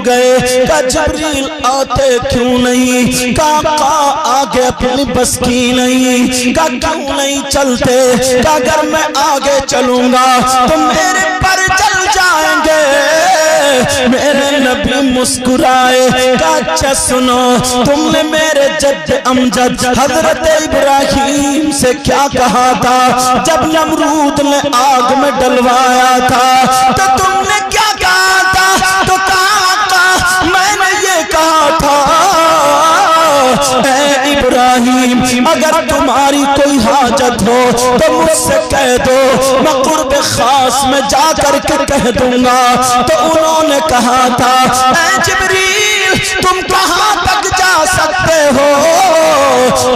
गए। का जिब्रील आते क्यों नहीं? का आगे अपनी बस की नहीं? का क्यों नहीं चलते? का अगर मैं आगे चलूंगा तो मेरे पर चल जाएंगे। मेरे नबी मुस्कुराए। का अच्छा सुनो, तुमने मेरे जद्द अमजद हजरत इब्राहिम से क्या कहा था जब नमरूद ने आग में डलवाया था? तो तुमने क्या कहा था? तो कहा मैंने ये कहा था, ऐ इब्राहिम अगर तुम्हारी कोई हाजत हो तो मुझसे कह दो, मैं कुर्ब खास में जाकर के कह दूंगा। तो उन्होंने कहा था, ऐ जिब्रील तुम कहां तक जा सकते हो?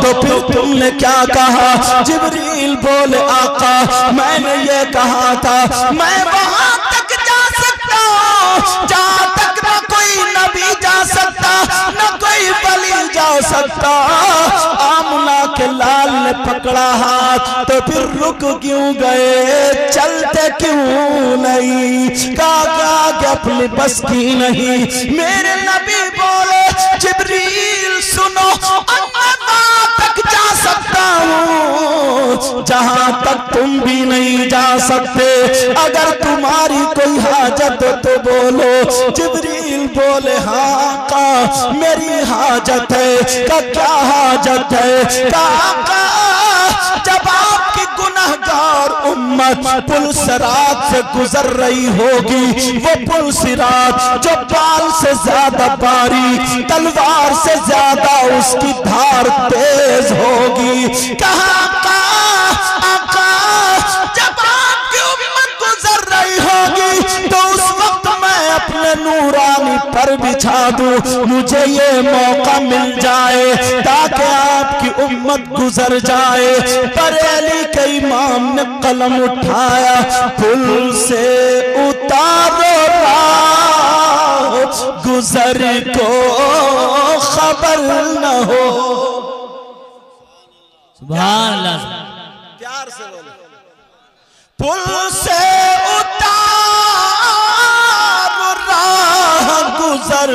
तो फिर तुमने क्या कहा? जिब्रील बोले, आका मैंने ये कहा था मैं वहां तक जा सकता हूं जहां तक न कोई नबी जा सकता, न कोई वली जा सकता। आमना के लाल ने पकड़ा हाथ, तो फिर रुक क्यों गए? चलते क्यों नहीं? काका के अपनी बस की नहीं। मेरे नबी बोले, जिब्रील सुनो, वहां तक जा सकता हूं जहां तक तुम भी नहीं जा सकते। अगर तुम्हारी कोई हाजत हो तो बोलो। जिब्रील बोले, हाँ का मेरी हाजत है। का क्या हाजत है? का जब आपकी गुनहगार उम्मत पुल सिरात से गुजर रही होगी, वो पुल सिरात जो बाल से ज्यादा बारीक, तलवार से ज्यादा उसकी धार तेज होगी। कहाँ का आका जब आपकी उम्मत गुजर रही होगी तो उस वक्त मैं अपने नूरानी पर बिछा दूं, मुझे ये मौका मिल जाए ताकि आपकी उम्मत गुजर जाए। बरेली के इमाम ने कलम उठाया, पुल से उतारो राह गुजर को खबर न हो। सुभान अल्लाह, प्यार से बोलो। पुल से उतारो राह गुजर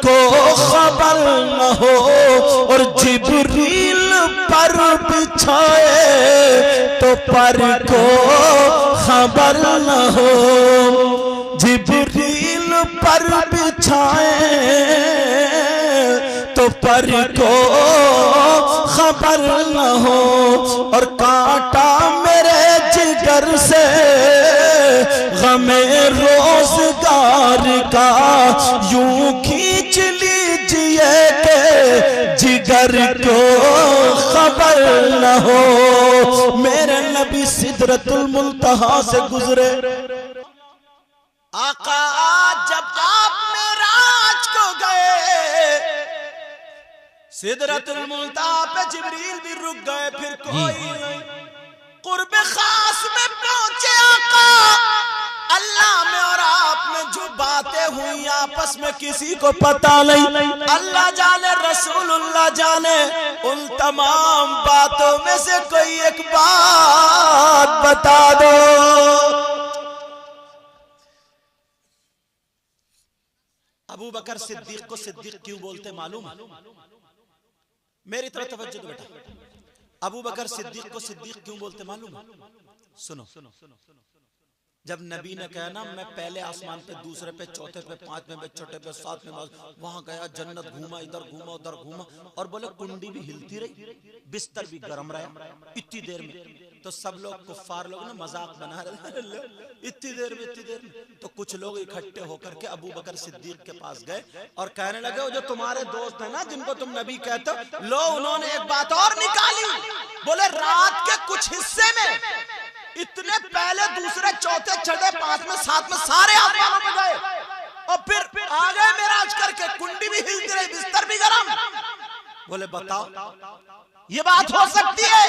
को खबर न हो, और जिब्रील पर बिछाए तो पर को खबर न हो। जिब्रील पर बिछाए तो पर को खबर न हो, और कांटा मेरे जिगर से गमे रोजगार का यूं खींच लीजिए के जिगर को खबर न हो। मेरे नबी सिदरतुल मुंतहा से गुजरे। आका जब आप मेराज को गए, सिदरतुल मुंतहा पे जिब्रील भी रुक गए, फिर कोई नहीं। कुर्ब खास में पहुंचे आका, अल्लाह में और आप में जो बातें हुई आपस में किसी को पता नहीं। अल्लाह जाने, रसूलुल्लाह जाने। उन तमाम बातों में से कोई एक बात बता दो। अबू बकर सिद्दीक को सिद्दीक क्यों बोलते मालूम? मेरी तरफ तवज्जो दो बेटा। अबू बकर सिद्दीक को सिद्दीक क्यों बोलते मालूम? सुनो, जब नबी ने कहा ना मैं पहले आसमान पे, दूसरे पे, चौथे पे, पांचवें पे, छठे पे, सातवें पे, वहां गया, जन्नत घूमा, इधर घूमा, उधर घूमा, और बोले कुंडी भी हिलती रही, बिस्तर भी गर्म रहा इतनी देर में। तो सब लोग कुफ्फार लोग ना मजाक बना रहे, इतनी देर में। तो कुछ लोग इकट्ठे होकर के अबू बकर सिद्दीक के पास गए और कहने लगे, वो जो तुम्हारे दोस्त है ना जिनको तुम नबी कहते हो, लो उन्होंने एक बात और निकाली। बोले रात के कुछ हिस्से में इतने पहले, दूसरे, चौथे, छठे, पांचवें, सातवें सारे आसमानों में गए और फिर आ गए मेराज करके, कुंडी भी हिलती रही, बिस्तर भी गरम। बोले बताओ ये बात हो सकती है?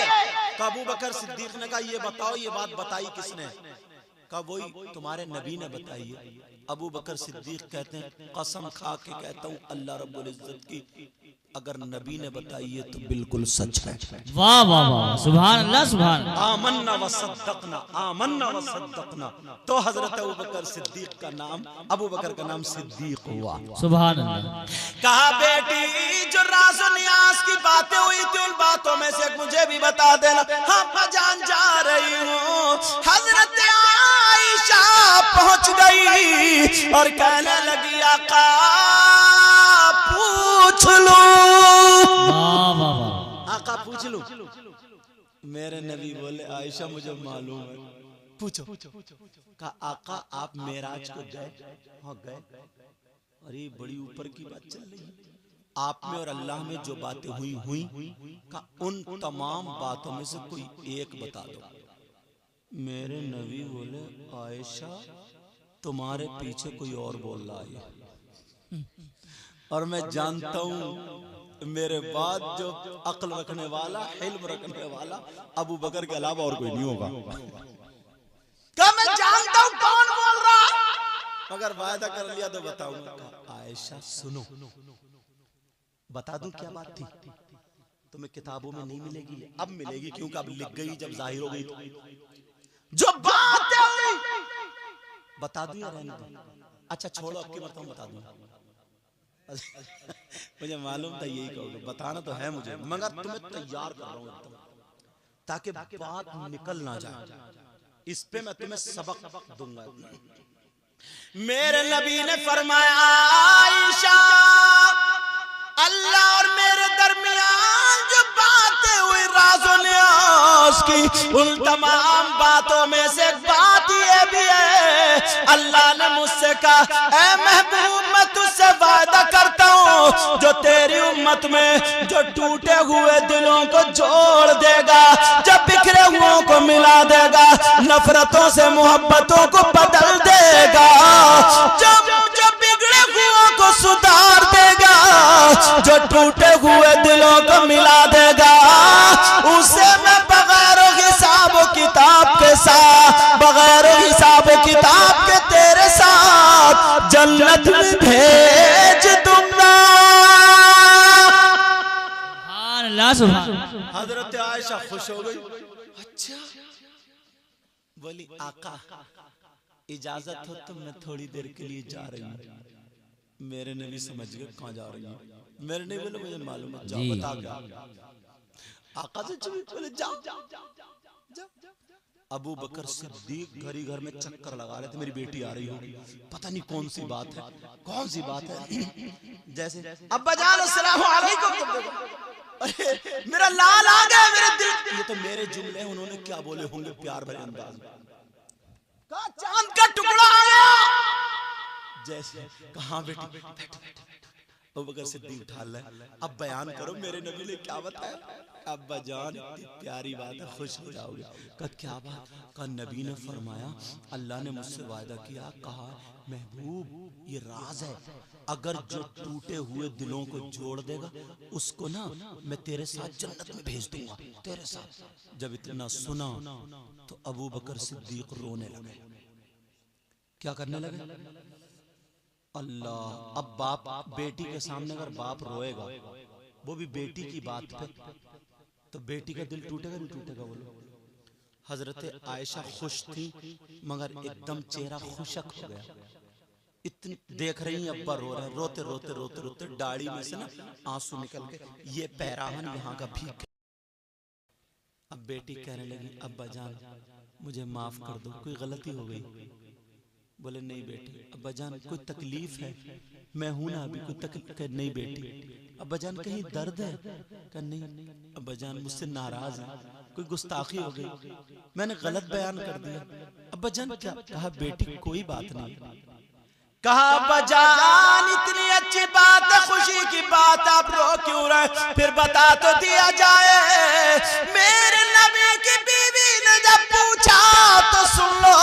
अबू बकर सिद्दीक ने कहा ये बताओ, ये बात बताई किसने? कहा वही तुम्हारे नबी ने बताई है। अबू बकर सिद्दीक कहते हैं कसम खा के कहता हूं अल्लाह रब्बुल इज्जत की, अगर नबी ने बताई है तो बिल्कुल सच है। वाह वाह वाह, सुभान अल्लाह सुभान अल्लाह। आमन्ना व सद्दक़ना, आमन्ना व सद्दक़ना। तो हजरत अबू बकर सिद्दीक का नाम, अबू बकर का नाम सिद्दीक हुआ। सुभान अल्लाह। कहा बेटी जो राज़ व नियाज़ की बातें हुई थी उन बातों में से मुझे भी बता देना। हाँ जान जा रही हूँ। हजरत आयशा पहुंच गई और कहने लगी आका पूछ लो। वाह वाह वाह, आका पूछ लो। मेरे नबी बोले आयशा मुझे मालूम है, पूछो। कहा आका आप मेराज को गए? हाँ गए। अरे बड़ी ऊपर की बात चल रही है। आप में और अल्लाह में जो बातें हुई का उन तमाम बातों में से कोई एक बता दो। मेरे नबी बोले आयशा तुम्हारे पीछे कोई और बोल रहा है और मैं जानता हूं मेरे बाद जो अक्ल रखने वाला, हिल्म रखने वाला अबू बकर के अलावा और कोई नहीं होगा। क्या मैं जानता हूं कौन बोल रहा, मगर वायदा कर लिया तो बताऊंगा। आयशा सुनो, बता दूं क्या बात थी? तुम्हें किताबों में नहीं मिलेगी, अब मिलेगी क्योंकि अब लिख गई, जब जाहिर हो गई तो जो बात है बता दूं या रहने दूं? अच्छा छोड़ो, अब की मरतबा बता दूं। मुझे मालूम था यही कहोगे, बताना तो है मुझे, मगर तुम्हें तैयार कर रहा हूं ताकि बात निकल ना जाए। इस पे मैं तुम्हें सबक दूंगा। मेरे नबी ने फरमाया आयशा अल्लाह और मेरे दरमियान जो बातें हुई राज़ व नियाज़ की, उन तमाम बातों में से एक बात ये भी है अल्लाह ने मुझसे कहा ऐ महबूब मैं तुझसे वादा करता हूँ जो तेरी उम्मत में जो टूटे हुए दिलों को जोड़ देगा, जब बिखरे हुओं को मिला देगा, नफरतों से मोहब्बतों को बदल देगा, जब बिगड़े हुओं को सुधार देगा, जो टूटे हुए दिलों को मिला देगा, उसे मैं बगैर हिसाब किताब के साथ, बगैर हिसाब किताब के तेरे साथ जन्नत में भेज दूंगा। हजरत आयशा खुश हो गई। अच्छा बोली आका इजाजत हो तो मैं थोड़ी देर के लिए जा रही हूँ। मेरे नबी समझ गए कहाँ जा रही हूँ। मेरे नबी बोले मुझे मालूम है, जाओ बता गया। आका से बोले जाओ। अबू बकर सिद्दीक घरी घर में चक्कर लगा रहे थे, मेरी बेटी आ रही होगी, पता नहीं कौन सी बात है, कौन सी बात है। जैसे अब्बा जान अस्सलाम वालेकुम, अरे मेरा लाल आ गया मेरे दिल। ये तो मेरे जुमले हैं, उन्होंने क्या बोले होंगे प्यार भरे अंदाज में। कहा चांद का टुकड़ा आया, जैसे कहाँ बेटी अबू बकर सिद्दीक उठा ले, अब बयान करो मेरे नबी ने क्या बताया। अब्बा जान इतनी प्यारी बात है, खुश हो जाओगे। कहा क्या बात? कहा नबी ने फरमाया अल्लाह ने मुझसे वायदा किया, कहा महबूब ये राज है, अगर जो टूटे हुए दिलों को जोड़ देगा उसको ना मैं तेरे साथ जन्नत में भेज दूंगा, तेरे साथ। जब इतना सुना तो अबू बकर सिद्दीक रोने लगे। क्या करने लगे? अल्लाह, अब बाप बेटी के सामने अगर बाप रोएगा, वो भी बेटी की बात पे, तो बेटी का दिल टूटेगा नहीं टूटेगा? बोलो। हजरत आयशा खुश थी मगर एकदम चेहरा खुशक हो गया। इतनी देख रही अब्बा रो रहे, रोते रोते रोते रोते दाढ़ी में से ना आंसू निकल के ये पैराहन यहाँ का भीग। अब बेटी कहने लगी अब्बा जान मुझे माफ कर दो, कोई गलती हो गई। बोले नहीं बेटी। अब्बा जान कोई तकलीफ है? मैं हूं ना अभी, कोई तकलीफ नहीं बेटी। अब्बा जान कहीं दर्द है? कहा नहीं। अब्बा जान मुझसे नाराज है, कोई गुस्ताखी हो गई, मैंने गलत बयान कर दिया। अब्बा जान क्या? कहा बेटी कोई बात नहीं। कहा अब्बा जान इतनी अच्छी बात है, खुशी की बात, आप रो क्यों रहे? फिर बता तो दिया जाए। मेरे नबी की बीवी ने जब पूछा तो सुन लो,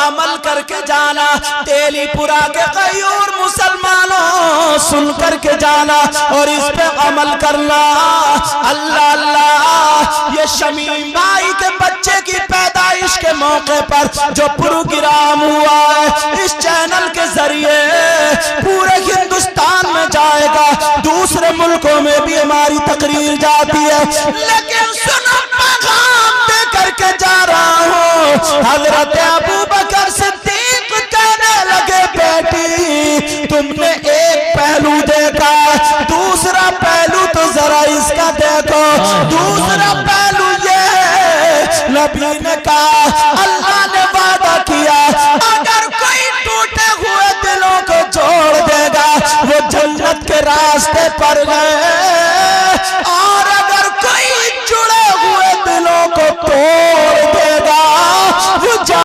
अमल करके जाना, तेलीपुरा के गयूर मुसलमानों सुन करके जाना और इस पे अमल करना। अल्लाह अल्लाह, ये शमीम भाई के बच्चे की पैदाइश के मौके पर जो प्रोग्राम हुआ है इस चैनल के जरिए पूरे हिंदुस्तान में जाएगा, दूसरे मुल्कों में भी हमारी तकरीर जाती है, लेकिन सुनो पैगाम दे करके जा रहा हूँ। हजरत अबू बकर सिद्दीक कहने लगे, बेटी तुमने एक पहलू देखा, दूसरा पहलू तो जरा इसका देखो। दूसरा पहलू ये नबी ने कहा, अल्लाह ने वादा किया अगर कोई टूटे हुए दिलों को जोड़ देगा वो जन्नत के रास्ते पर गए।